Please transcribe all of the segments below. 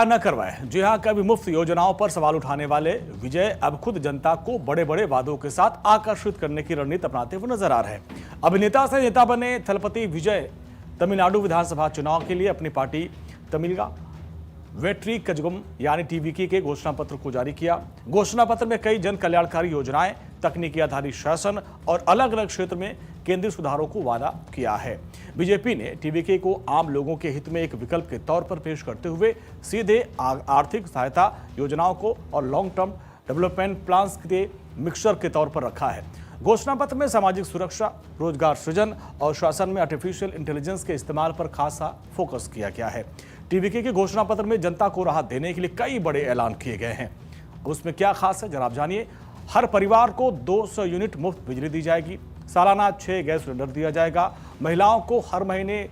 न करवाए। जी हां, कभी मुफ्त योजनाओं पर सवाल उठाने वाले विजय अब खुद जनता को बड़े बड़े वादों के साथ आकर्षित करने की रणनीति अपनाते हुए नजर आ रहे हैं। अभिनेता से नेता बने थलपति विजय तमिलनाडु विधानसभा चुनाव के लिए अपनी पार्टी तमिलगा वेट्री कजगम यानी टीवीके के घोषणा पत्र को जारी किया। घोषणा पत्र में कई जन कल्याणकारी योजनाएं, तकनीकी आधारित शासन और अलग अलग क्षेत्र में केंद्रीय सुधारों को वादा किया है। बीजेपी ने टीवीके को आम लोगों के हित में एक विकल्प के तौर पर पेश करते हुए सीधे आर्थिक सहायता योजनाओं को और लॉन्ग टर्म डेवलपमेंट प्लान्स के मिक्सचर के तौर पर रखा है। घोषणा पत्र में सामाजिक सुरक्षा, रोजगार सृजन और शासन में आर्टिफिशियल इंटेलिजेंस के इस्तेमाल पर खासा फोकस किया गया है। टीवीके के घोषणा पत्र में जनता को राहत देने के लिए कई बड़े ऐलान किए गए हैं। उसमें क्या खास है, जरा आप जानिए। हर परिवार को 200 यूनिट मुफ्त बिजली दी जाएगी। सालाना 6 गैस सिलेंडर दिया जाएगा। महिलाओं को हर महीने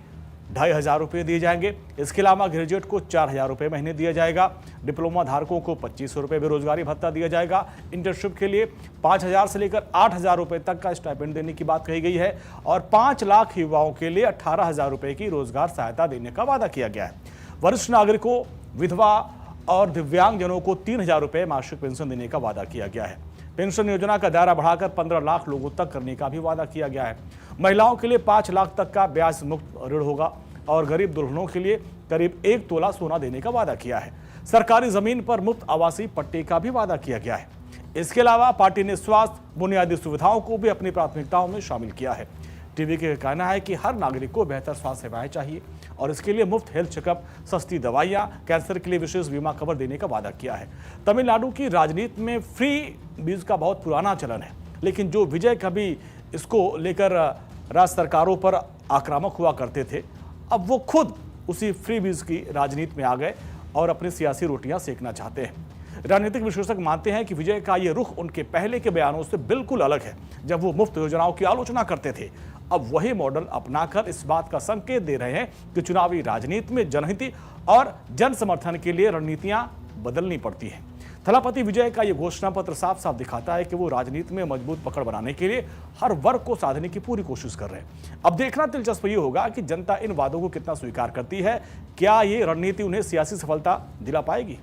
2,500 रुपये दिए जाएंगे। इसके अलावा ग्रेजुएट को 4,000 रुपये महीने दिया जाएगा। डिप्लोमा धारकों को 2,500 रुपये बेरोजगारी भत्ता दिया जाएगा। इंटर्नशिप के लिए 5,000 से लेकर 8,000 रुपये तक का स्टाइपेंड देने की बात कही गई है और 5 लाख युवाओं के लिए 18,000 रुपये की रोजगार सहायता देने का वादा किया गया है। वरिष्ठ नागरिकों, विधवा और दिव्यांगजनों को 3,000 रुपये मासिक पेंशन देने का वादा किया गया है। पेंशन योजना का दायरा बढ़ाकर 15 लाख लोगों तक करने का भी वादा किया गया है। महिलाओं के लिए 5 लाख तक का ब्याज मुक्त ऋण होगा और गरीब दुल्हनों के लिए करीब 1 तोला सोना देने का वादा किया है। सरकारी जमीन पर मुफ्त आवासीय पट्टे का भी वादा किया गया है। इसके अलावा पार्टी ने स्वास्थ्य बुनियादी सुविधाओं को भी अपनी प्राथमिकताओं में शामिल किया है। टीवीके का कहना है कि हर नागरिक को बेहतर स्वास्थ्य सेवाएं चाहिए और इसके लिए मुफ्त हेल्थ चेकअप, सस्ती दवाइयां, कैंसर के लिए विशेष बीमा कवर देने का वादा किया है। तमिलनाडु की राजनीति में फ्री बीज का बहुत पुराना चलन है, लेकिन जो विजय कभी इसको लेकर राज्य सरकारों पर आक्रामक हुआ करते थे, अब वो खुद उसी फ्री बीज की राजनीति में आ गए और अपनी सियासी रोटियां सेकना चाहते हैं। राजनीतिक विश्लेषक मानते हैं कि विजय का ये रुख उनके पहले के बयानों से बिल्कुल अलग है। जब वो मुफ्त योजनाओं की आलोचना करते थे, अब वही मॉडल अपनाकर इस बात का संकेत दे रहे हैं कि चुनावी राजनीति में जनहित और जन समर्थन के लिए रणनीतियां बदलनी पड़ती हैं। थलापति विजय का ये घोषणा पत्र साफ साफ दिखाता है कि वो राजनीति में मजबूत पकड़ बनाने के लिए हर वर्ग को साधने की पूरी कोशिश कर रहे हैं। अब देखना दिलचस्प ये होगा कि जनता इन वादों को कितना स्वीकार करती है। क्या ये रणनीति उन्हें सियासी सफलता दिला पाएगी?